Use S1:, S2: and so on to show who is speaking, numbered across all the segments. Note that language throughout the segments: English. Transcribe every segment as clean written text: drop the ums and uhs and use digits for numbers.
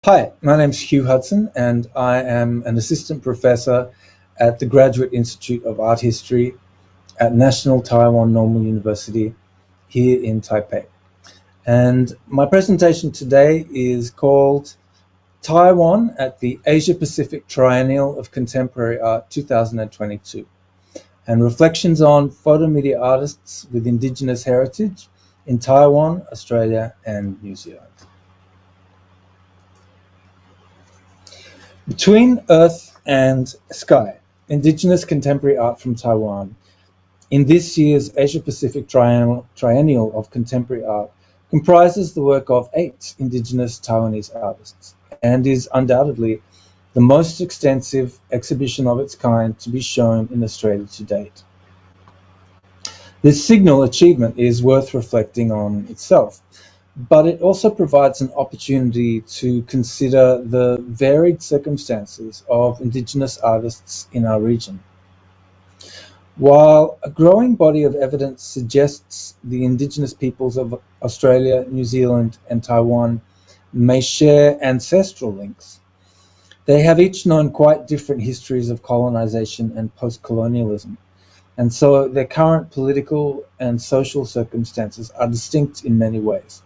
S1: Hi, my name is Hugh Hudson, and I am an assistant professor at the Graduate Institute of Art History at National Taiwan Normal University here in Taipei. And my presentation today is called Taiwan at the Asia Pacific Triennial of Contemporary Art 2022, and reflections on photomedia artists with Indigenous heritage in Taiwan, Australia, and New Zealand. Between Earth and Sky, Indigenous Contemporary Art from Taiwan, in this year's Asia-Pacific Triennial of Contemporary Art, comprises the work of 8 Indigenous Taiwanese artists, and is undoubtedly the most extensive exhibition of its kind to be shown in Australia to date. This signal achievement is worth reflecting on itself, but it also provides an opportunity to consider the varied circumstances of Indigenous artists in our region. While a growing body of evidence suggests the Indigenous peoples of Australia, New Zealand, and Taiwan may share ancestral links, they have each known quite different histories of colonization and post-colonialism, and so their current political and social circumstances are distinct in many ways.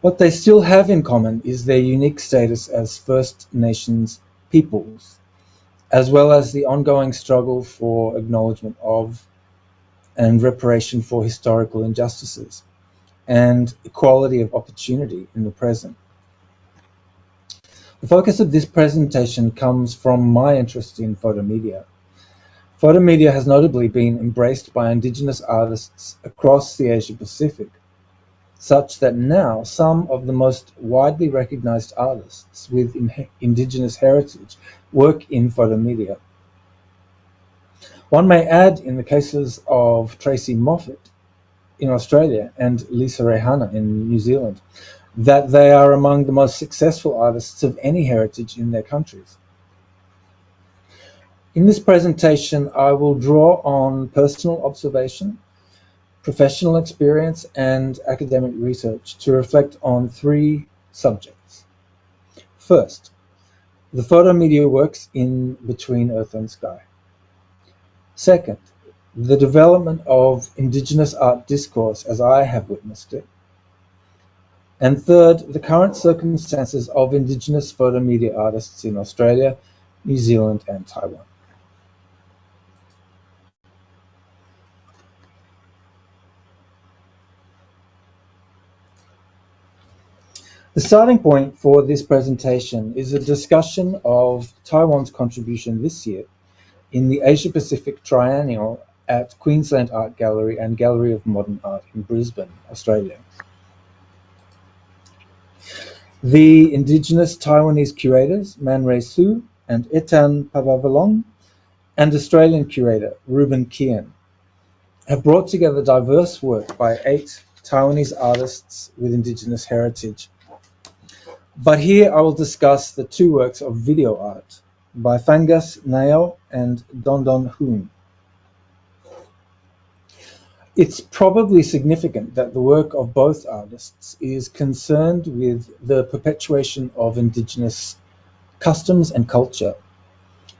S1: What they still have in common is their unique status as First Nations peoples, as well as the ongoing struggle for acknowledgement of and reparation for historical injustices, and equality of opportunity in the present. The focus of this presentation comes from my interest in photomedia. Photomedia has notably been embraced by Indigenous artists across the Asia Pacific, such that now some of the most widely recognized artists with Indigenous heritage work in photomedia. One may add, in the cases of Tracey Moffatt in Australia and Lisa Reihana in New Zealand, that they are among the most successful artists of any heritage in their countries. In this presentation, I will draw on personal observation, professional experience, and academic research to reflect on 3 subjects. First, the photomedia works in Between Earth and Sky. Second, the development of Indigenous art discourse as I have witnessed it. And third, the current circumstances of Indigenous photomedia artists in Australia, New Zealand, and Taiwan. The starting point for this presentation is a discussion of Taiwan's contribution this year in the Asia Pacific Triennial at Queensland Art Gallery and Gallery of Modern Art in Brisbane, Australia. The Indigenous Taiwanese curators Man Ray Su and Etan Pavavalong and Australian curator Ruben Kian have brought together diverse work by 8 Taiwanese artists with Indigenous heritage. But here I will discuss the 2 works of video art by Fangas Nao and Dondon Hoon. It's probably significant that the work of both artists is concerned with the perpetuation of Indigenous customs and culture,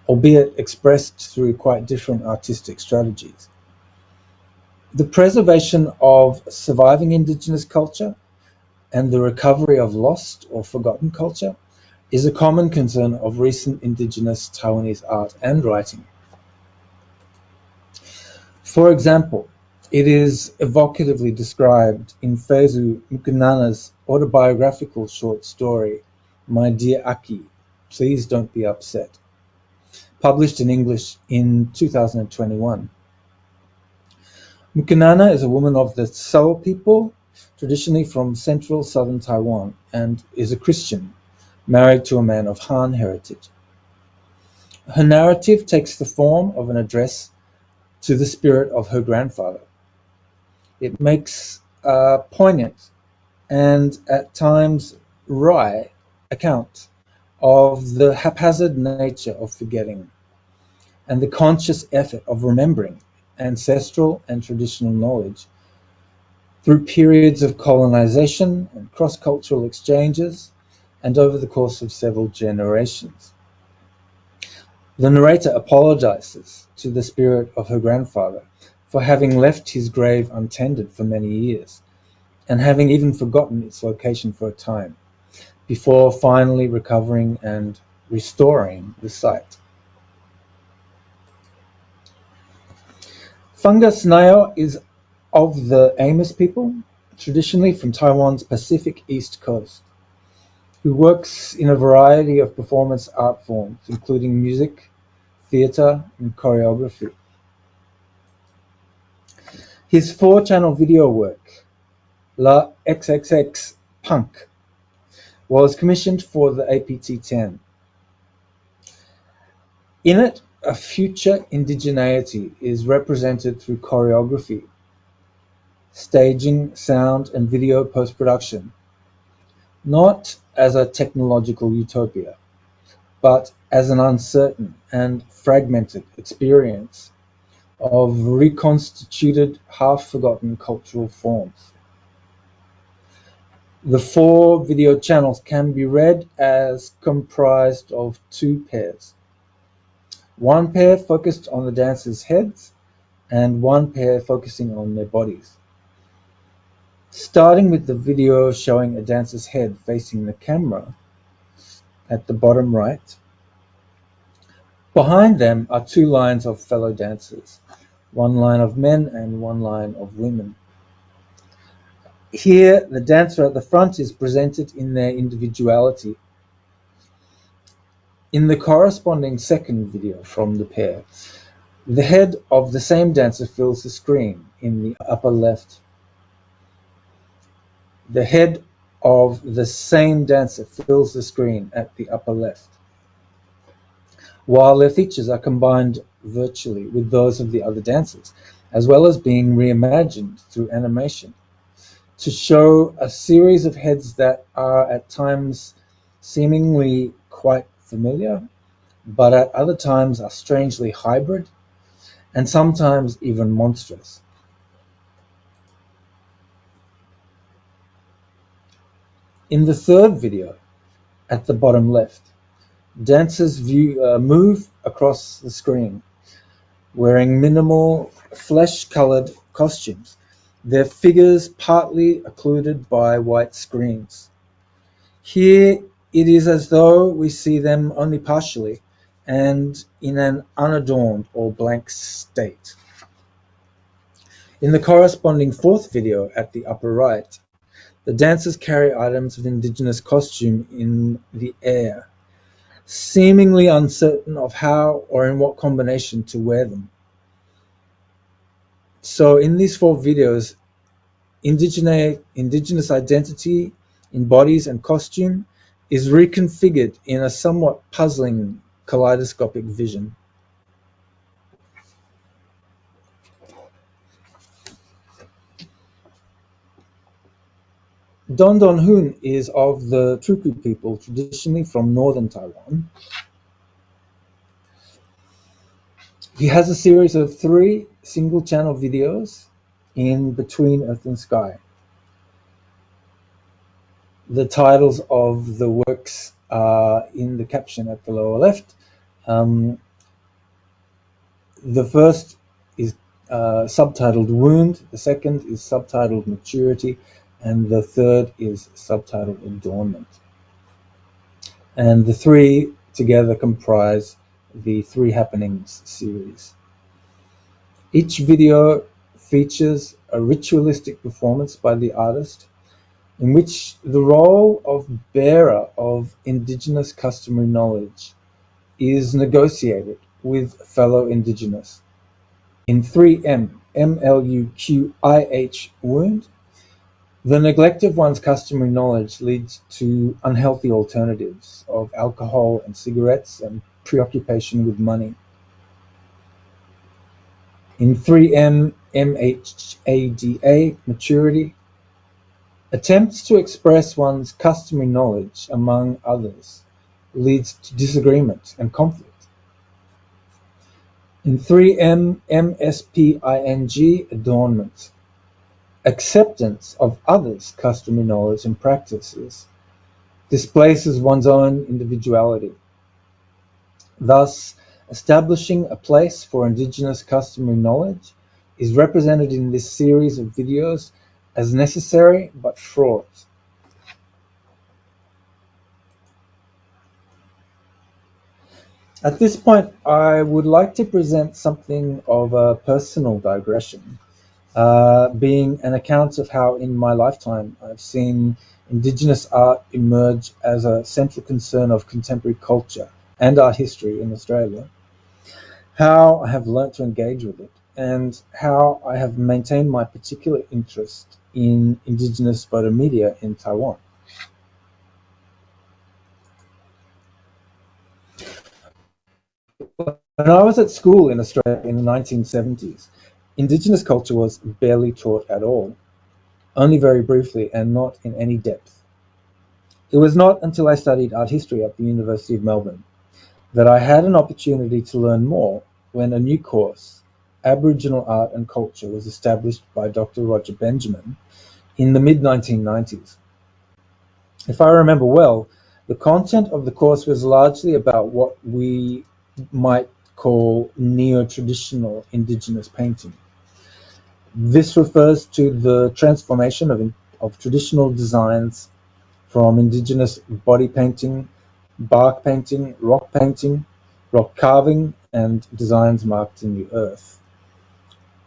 S1: albeit expressed through quite different artistic strategies. The preservation of surviving Indigenous culture and the recovery of lost or forgotten culture is a common concern of recent Indigenous Taiwanese art and writing. For example, it is evocatively described in Fezu Mukunana's autobiographical short story, My Dear Aki, Please Don't Be Upset, published in English in 2021. Mukunana is a woman of the Sao people, traditionally from central southern Taiwan, and is a Christian, married to a man of Han heritage. Her narrative takes the form of an address to the spirit of her grandfather. It makes a poignant and at times wry account of the haphazard nature of forgetting and the conscious effort of remembering ancestral and traditional knowledge through periods of colonization and cross-cultural exchanges and over the course of several generations. The narrator apologizes to the spirit of her grandfather for having left his grave untended for many years, and having even forgotten its location for a time, before finally recovering and restoring the site. Fungus Nayo is of the Amos people, traditionally from Taiwan's Pacific East Coast, who works in a variety of performance art forms, including music, theatre, and choreography. His 4-channel video work, La XXX Punk, was commissioned for the APT-10. In it, a future indigeneity is represented through choreography, staging, sound, and video post-production, not as a technological utopia, but as an uncertain and fragmented experience of reconstituted, half-forgotten cultural forms. The 4 video channels can be read as comprised of 2 pairs. One pair focused on the dancers' heads, and one pair focusing on their bodies. Starting with the video showing a dancer's head facing the camera at the bottom right, behind them are 2 lines of fellow dancers, 1 line of men and 1 line of women. Here, the dancer at the front is presented in their individuality. In the corresponding second video from the pair, the head of the same dancer fills the screen in the upper left. The head of the same dancer fills the screen at the upper left, while their features are combined virtually with those of the other dancers, as well as being reimagined through animation, to show a series of heads that are at times seemingly quite familiar, but at other times are strangely hybrid, and sometimes even monstrous. In the third video, at the bottom left, dancers move across the screen, wearing minimal flesh-colored costumes, their figures partly occluded by white screens. Here, it is as though we see them only partially and in an unadorned or blank state. In the corresponding 4th video at the upper right, the dancers carry items of indigenous costume in the air, seemingly uncertain of how or in what combination to wear them. So in these 4 videos, indigenous identity in bodies and costume is reconfigured in a somewhat puzzling kaleidoscopic vision. Don Don Hoon is of the Truku people, traditionally from northern Taiwan. He has a series of 3 single-channel videos in Between Earth and Sky. The titles of the works are in the caption at the lower left. The first is subtitled Wound, the second is subtitled Maturity, and the third is subtitled Adornment. And the 3 together comprise the 3 Happenings series. Each video features a ritualistic performance by the artist, in which the role of bearer of indigenous customary knowledge is negotiated with fellow indigenous. In 3M, MLUQIH Wound, the neglect of one's customary knowledge leads to unhealthy alternatives of alcohol and cigarettes and preoccupation with money. In 3M, MHADA Maturity, attempts to express one's customary knowledge among others leads to disagreement and conflict. In 3M, MSPING displaces one's own individuality. Thus, establishing a place for Indigenous customary knowledge is represented in this series of videos as necessary but fraught. At this point, I would like to present something of a personal digression, being an account of how in my lifetime I've seen Indigenous art emerge as a central concern of contemporary culture and art history in Australia, how I have learnt to engage with it, and how I have maintained my particular interest in Indigenous photomedia in Taiwan. When I was at school in Australia in the 1970s, Indigenous culture was barely taught at all, only very briefly and not in any depth. It was not until I studied art history at the University of Melbourne that I had an opportunity to learn more when a new course, Aboriginal Art and Culture, was established by Dr. Roger Benjamin in the mid-1990s. If I remember well, the content of the course was largely about what we might call neo-traditional Indigenous painting. This refers to the transformation of traditional designs from Indigenous body painting, bark painting, rock carving, and designs marked in the earth.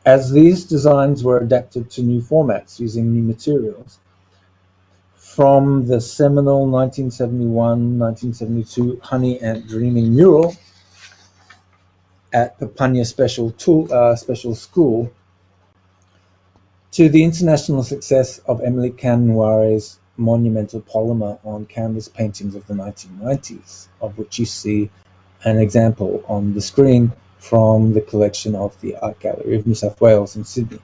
S1: As these designs were adapted to new formats using new materials, from the seminal 1971-1972 Honey Ant Dreaming mural at Papunya Special School, to the international success of Emily Kanware's monumental polymer on canvas paintings of the 1990s, of which you see an example on the screen from the collection of the Art Gallery of New South Wales in Sydney.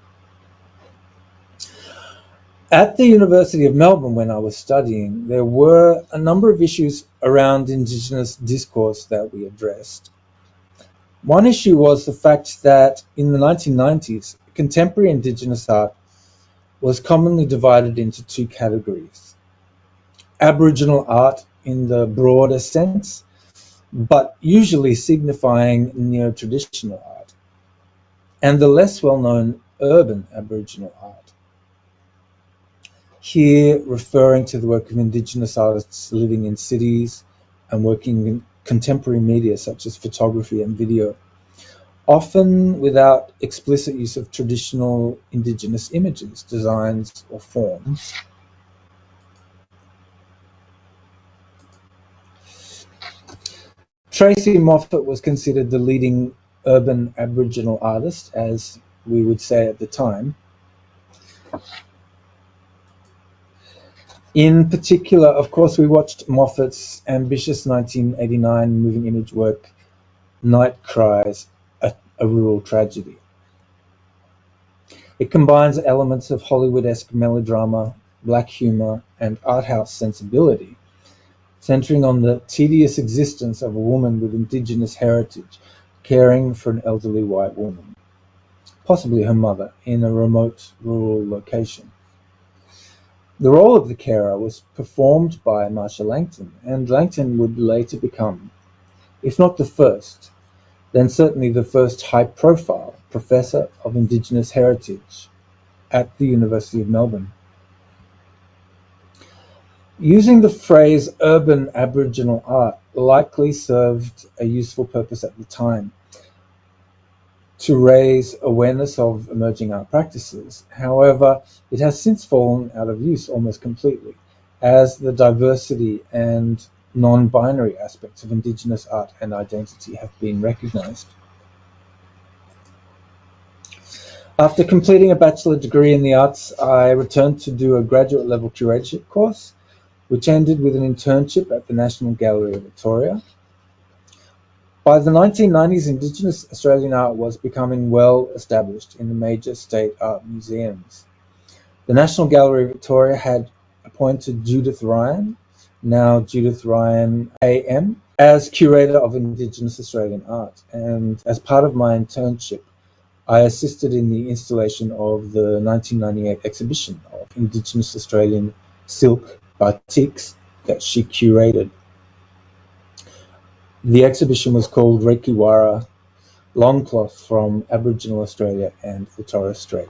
S1: At the University of Melbourne, when I was studying, there were a number of issues around Indigenous discourse that we addressed. One issue was the fact that in the 1990s, contemporary Indigenous art was commonly divided into two categories: Aboriginal art in the broader sense, but usually signifying neo-traditional art, and the less well-known urban Aboriginal art, here referring to the work of Indigenous artists living in cities and working in contemporary media such as photography and video, often without explicit use of traditional Indigenous images, designs, or forms. Tracey Moffatt was considered the leading urban Aboriginal artist, as we would say at the time. In particular, of course, we watched Moffatt's ambitious 1989 moving image work, Night Cries, a rural tragedy. It combines elements of Hollywood-esque melodrama, black humor, and art house sensibility, centering on the tedious existence of a woman with Indigenous heritage caring for an elderly white woman, possibly her mother, in a remote rural location. The role of the carer was performed by Marsha Langton, and Langton would later become, if not the first, then certainly the first high-profile professor of Indigenous heritage at the University of Melbourne. Using the phrase urban Aboriginal art likely served a useful purpose at the time, to raise awareness of emerging art practices. However, it has since fallen out of use almost completely, as the diversity and non-binary aspects of Indigenous art and identity have been recognised. After completing a bachelor degree in the arts, I returned to do a graduate level curatorship course, which ended with an internship at the National Gallery of Victoria. By the 1990s, Indigenous Australian art was becoming well established in the major state art museums. The National Gallery of Victoria had appointed Judith Ryan, now Judith Ryan AM, as curator of Indigenous Australian art, and as part of my internship, I assisted in the installation of the 1998 exhibition of Indigenous Australian silk batiks that she curated. The exhibition was called Rekiwara, Longcloth from Aboriginal Australia and the Torres Strait.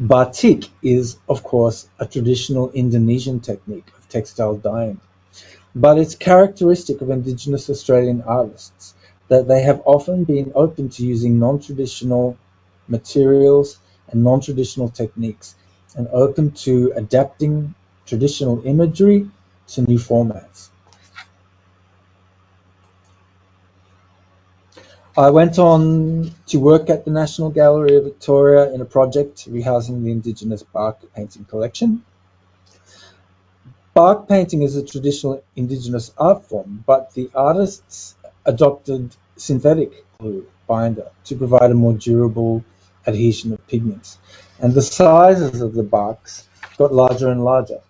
S1: Batik is, of course, a traditional Indonesian technique of textile dyeing, but it's characteristic of Indigenous Australian artists that they have often been open to using non-traditional materials and non-traditional techniques and open to adapting traditional imagery to new formats. I went on to work at the National Gallery of Victoria in a project rehousing the Indigenous bark painting collection. Bark painting is a traditional Indigenous art form, but the artists adopted synthetic glue binder to provide a more durable adhesion of pigments. And the sizes of the barks got larger and larger,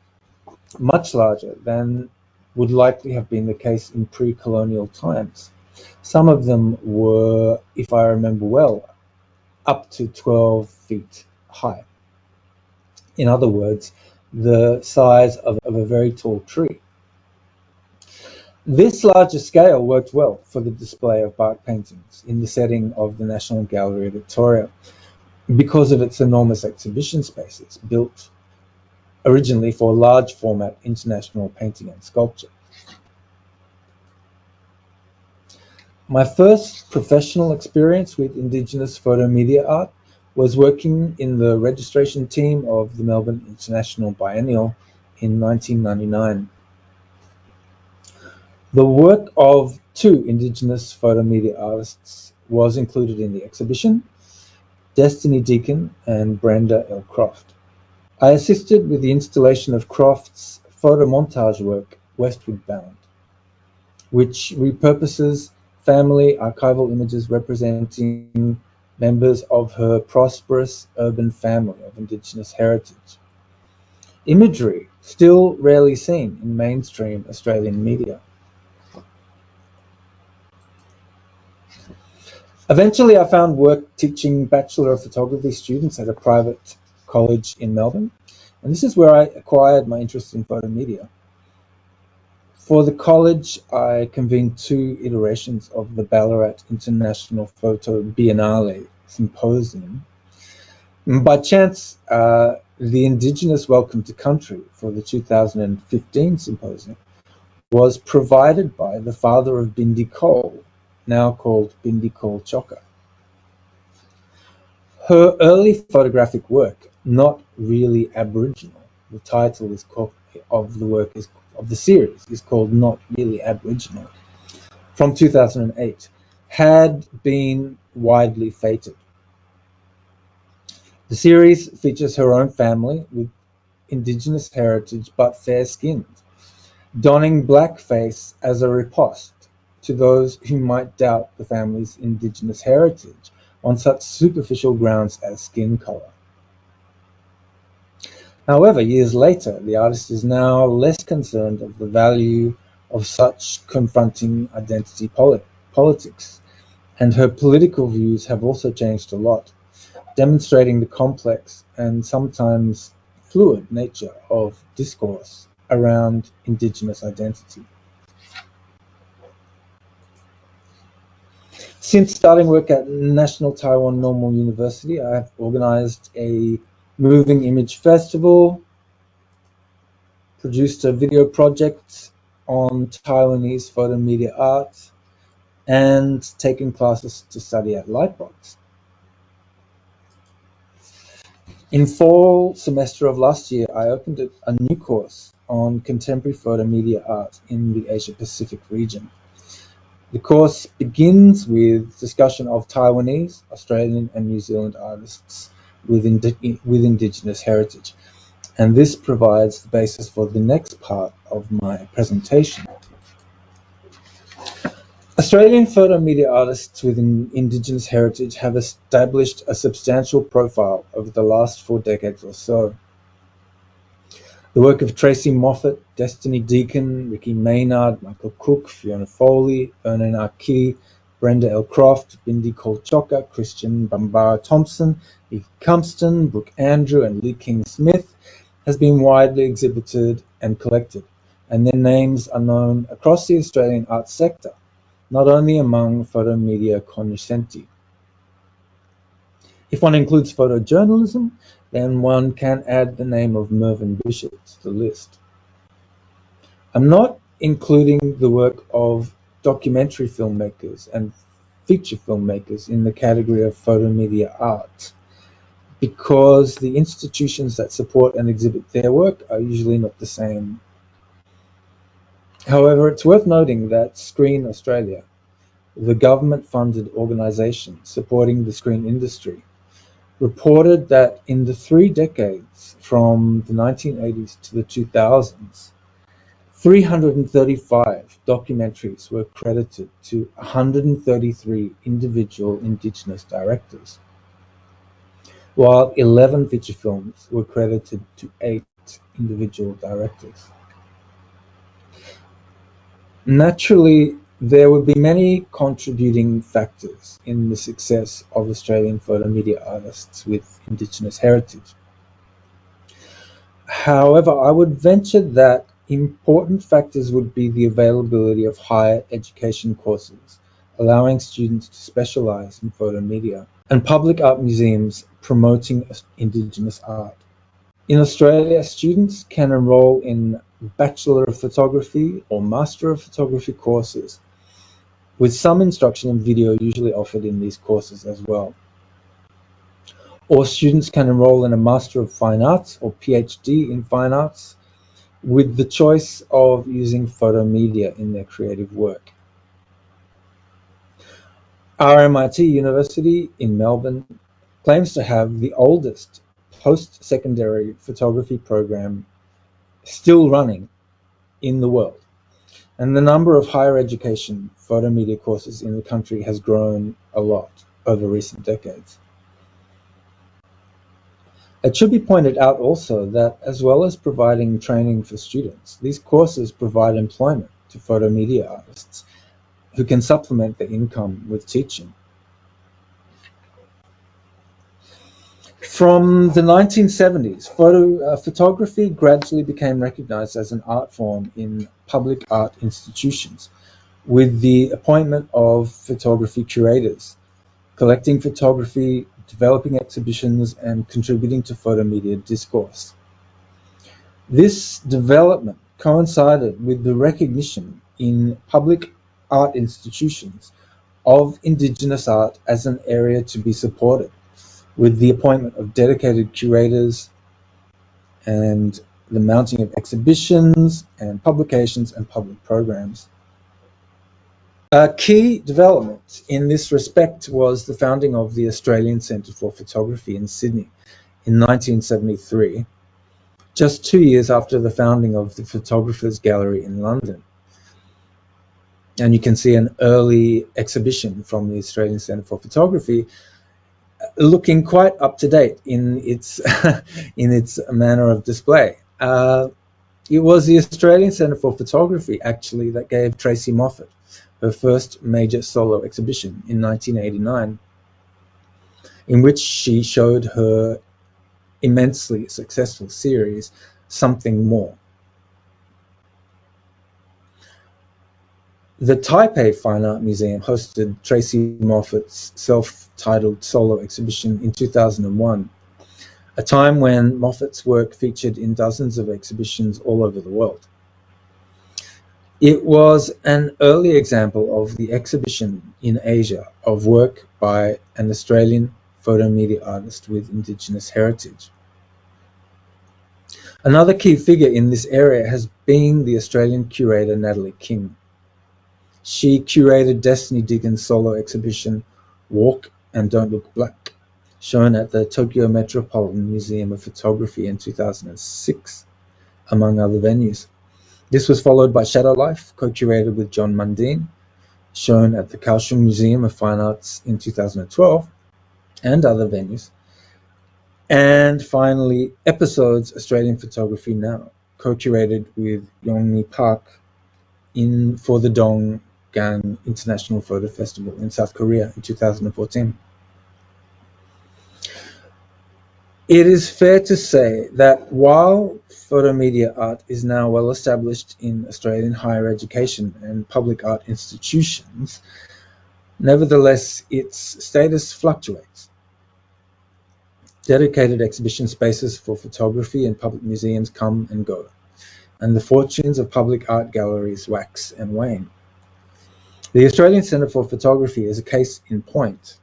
S1: much larger than would likely have been the case in pre-colonial times. Some of them were, if I remember well, up to 12 feet high. In other words, the size of a very tall tree. This larger scale worked well for the display of bark paintings in the setting of the National Gallery of Victoria because of its enormous exhibition spaces built originally for large format international painting and sculpture. My first professional experience with Indigenous photomedia art was working in the registration team of the Melbourne International Biennial in 1999. The work of two Indigenous photomedia artists was included in the exhibition, Destiny Deacon and Brenda L. Croft. I assisted with the installation of Croft's photomontage work, Westward Bound, which repurposes family archival images representing members of her prosperous urban family of Indigenous heritage. Imagery still rarely seen in mainstream Australian media. Eventually, I found work teaching Bachelor of Photography students at a private college in Melbourne, and this is where I acquired my interest in photomedia. For the college, I convened two iterations of the Ballarat International Photo Biennale Symposium. By chance, the Indigenous Welcome to Country for the 2015 symposium was provided by the father of Bindi Cole, now called Bindi Cole Chokka. Her early photographic work, Not Really Aboriginal, the title is called, of the work is of the series is called Not Really Aboriginal, from 2008, had been widely feted. The series features her own family with Indigenous heritage but fair-skinned, donning blackface as a riposte to those who might doubt the family's Indigenous heritage on such superficial grounds as skin color. However, years later, the artist is now less concerned of the value of such confronting identity politics, and her political views have also changed a lot, demonstrating the complex and sometimes fluid nature of discourse around Indigenous identity. Since starting work at National Taiwan Normal University, I have organized a moving image festival, produced a video project on Taiwanese photomedia art, and taken classes to study at Lightbox. In fall semester of last year, I opened a new course on contemporary photomedia art in the Asia Pacific region. The course begins with discussion of Taiwanese, Australian, and New Zealand artists with Indigenous heritage, and this provides the basis for the next part of my presentation. Australian photomedia artists with Indigenous heritage have established a substantial profile over the last 4 decades or so. The work of Tracey Moffatt, Destiny Deacon, Ricky Maynard, Michael Cook, Fiona Foley, Vernon Aki, Brenda L. Croft, Bindi Cole Chokka, Christian Bambara Thompson, Vicky Cumston, Brooke Andrew, and Lee King Smith has been widely exhibited and collected, and their names are known across the Australian arts sector, not only among photomedia cognoscenti. If one includes photojournalism, then one can add the name of Mervyn Bishop to the list. I'm not including the work of documentary filmmakers and feature filmmakers in the category of photomedia art, because the institutions that support and exhibit their work are usually not the same. However, it's worth noting that Screen Australia, the government-funded organisation supporting the screen industry, reported that in the 3 decades from the 1980s to the 2000s, 335 documentaries were credited to 133 individual Indigenous directors, while 11 feature films were credited to 8 individual directors. Naturally, there would be many contributing factors in the success of Australian photomedia artists with Indigenous heritage. However, I would venture that important factors would be the availability of higher education courses, allowing students to specialise in photomedia, and public art museums promoting Indigenous art. In Australia, students can enrol in Bachelor of Photography or Master of Photography courses, with some instruction in video usually offered in these courses as well. Or students can enroll in a Master of Fine Arts or PhD in Fine Arts, with the choice of using photomedia in their creative work. RMIT University in Melbourne claims to have the oldest post-secondary photography program still running in the world, and the number of higher education photomedia courses in the country has grown a lot over recent decades. It should be pointed out also that, as well as providing training for students, these courses provide employment to photomedia artists who can supplement their income with teaching. From the 1970s, photography gradually became recognized as an art form in public art institutions, with the appointment of photography curators, collecting photography, developing exhibitions, and contributing to photomedia discourse. This development coincided with the recognition in public art institutions of Indigenous art as an area to be supported, with the appointment of dedicated curators and the mounting of exhibitions and publications and public programs. A key development in this respect was the founding of the Australian Centre for Photography in Sydney in 1973, just 2 years after the founding of the Photographers Gallery in London. And you can see an early exhibition from the Australian Centre for Photography looking quite up to date in its in its manner of display. It was the Australian Centre for Photography actually that gave Tracey Moffatt her first major solo exhibition in 1989, in which she showed her immensely successful series, Something More. The Taipei Fine Art Museum hosted Tracey Moffatt's self-titled solo exhibition in 2001, a time when Moffatt's work featured in dozens of exhibitions all over the world. It was an early example of the exhibition in Asia of work by an Australian photomedia artist with Indigenous heritage. Another key figure in this area has been the Australian curator Natalie King. She curated Destiny Diggins' solo exhibition, Walk and Don't Look Black, shown at the Tokyo Metropolitan Museum of Photography in 2006, among other venues. This was followed by Shadow Life, co-curated with John Mundine, shown at the Kaohsiung Museum of Fine Arts in 2012, and other venues. And finally, Episodes Australian Photography Now, co-curated with Yongmi Park for the Donggang International Photo Festival in South Korea in 2014. It is fair to say that while photomedia art is now well established in Australian higher education and public art institutions, nevertheless its status fluctuates. Dedicated exhibition spaces for photography in public museums come and go, and the fortunes of public art galleries wax and wane. The Australian Centre for Photography is a case in point,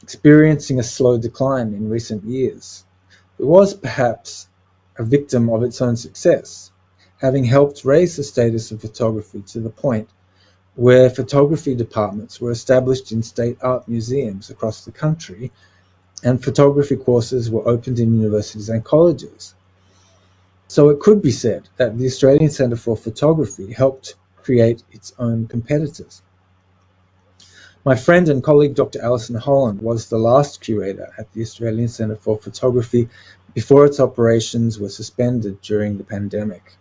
S1: experiencing a slow decline in recent years. It was perhaps a victim of its own success, having helped raise the status of photography to the point where photography departments were established in state art museums across the country, and photography courses were opened in universities and colleges. So it could be said that the Australian Centre for Photography helped create its own competitors. My friend and colleague Dr. Alison Holland was the last curator at the Australian Centre for Photography before its operations were suspended during the pandemic.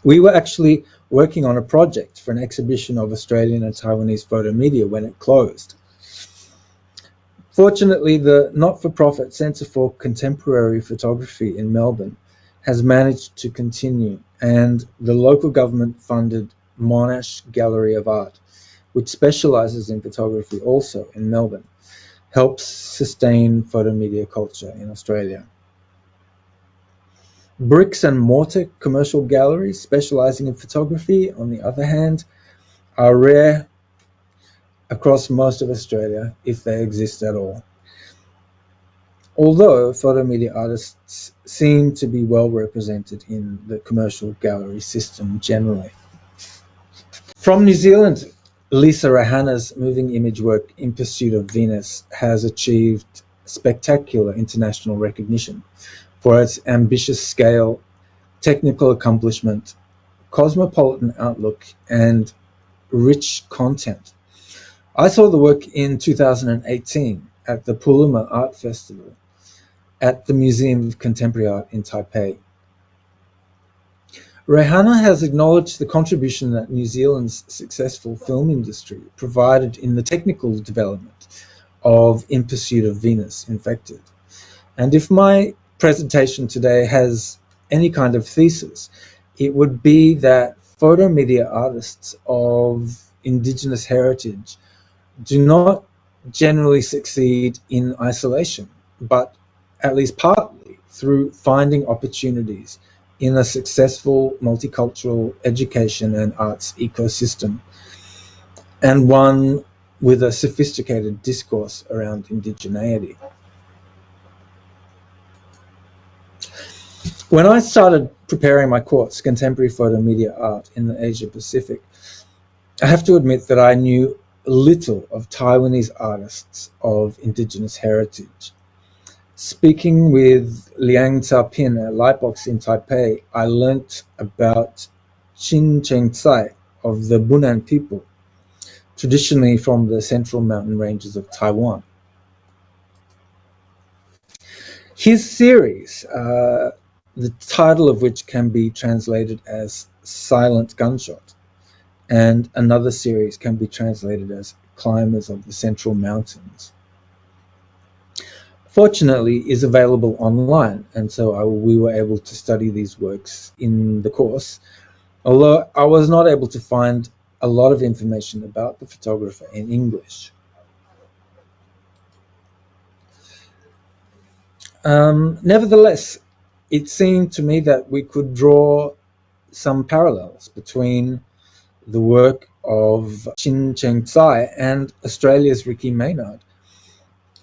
S1: We were actually working on a project for an exhibition of Australian and Taiwanese photomedia when it closed. Fortunately, the not-for-profit Centre for Contemporary Photography in Melbourne has managed to continue, and the local government-funded Monash Gallery of Art, which specialises in photography also in Melbourne, helps sustain photomedia culture in Australia. Bricks and mortar commercial galleries specialising in photography, on the other hand, are rare across most of Australia, if they exist at all. Although photomedia artists seem to be well represented in the commercial gallery system generally. From New Zealand, Lisa Reihana's moving image work In Pursuit of Venus has achieved spectacular international recognition for its ambitious scale, technical accomplishment, cosmopolitan outlook, and rich content. I saw the work in 2018 at the Puluma Art Festival at the Museum of Contemporary Art in Taipei. Reihana has acknowledged the contribution that New Zealand's successful film industry provided in the technical development of In Pursuit of Venus Infected. And if my presentation today has any kind of thesis, it would be that photomedia artists of Indigenous heritage do not generally succeed in isolation, but at least partly through finding opportunities in a successful multicultural education and arts ecosystem, and one with a sophisticated discourse around indigeneity. When I started preparing my course, Contemporary Photomedia Art in the Asia Pacific, I have to admit that I knew little of Taiwanese artists of Indigenous heritage. Speaking with Liang Xiaopin at Lightbox in Taipei, I learnt about Qin Cheng Tsai of the Bunan people, traditionally from the central mountain ranges of Taiwan. His series, the title of which can be translated as Silent Gunshot, and another series can be translated as Climbers of the Central Mountains, fortunately is available online, and so we were able to study these works in the course, although I was not able to find a lot of information about the photographer in English. Nevertheless, it seemed to me that we could draw some parallels between the work of Qin Cheng Tsai and Australia's Ricky Maynard.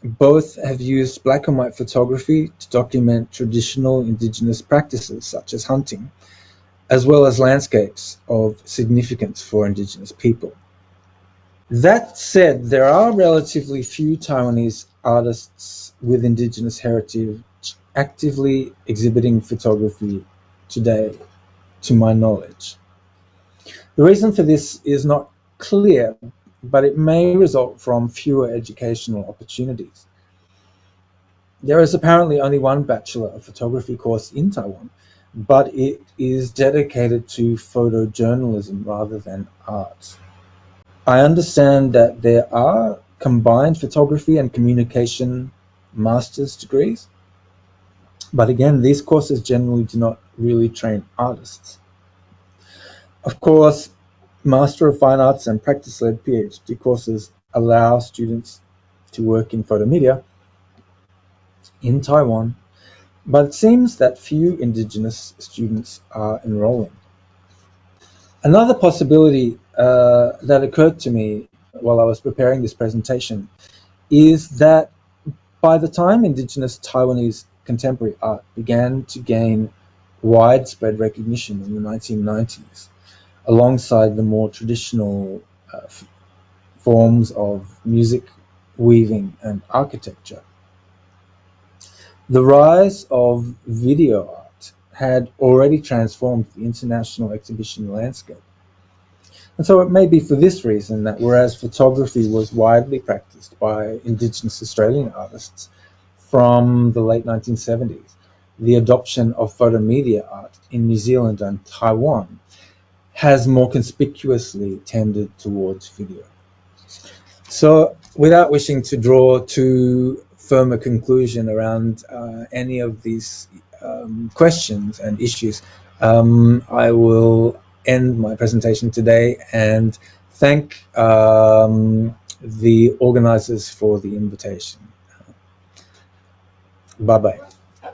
S1: Both have used black and white photography to document traditional Indigenous practices such as hunting, as well as landscapes of significance for Indigenous people. That said, there are relatively few Taiwanese artists with Indigenous heritage actively exhibiting photography today, to my knowledge. The reason for this is not clear, but it may result from fewer educational opportunities. There is apparently only one Bachelor of Photography course in Taiwan, but it is dedicated to photojournalism rather than art. I understand that there are combined photography and communication master's degrees. But again, these courses generally do not really train artists. Of course, Master of Fine Arts and practice-led PhD courses allow students to work in Photomedia in Taiwan, but it seems that few Indigenous students are enrolling. Another possibility that occurred to me while I was preparing this presentation is that by the time Indigenous Taiwanese contemporary art began to gain widespread recognition in the 1990s, alongside the more traditional forms of music, weaving, and architecture, the rise of video art had already transformed the international exhibition landscape. And so it may be for this reason that whereas photography was widely practiced by Indigenous Australian artists from the late 1970s, the adoption of photomedia art in New Zealand and Taiwan has more conspicuously tended towards video. So without wishing to draw too firm a conclusion around any of these questions and issues, I will end my presentation today and thank the organizers for the invitation. Bye-bye.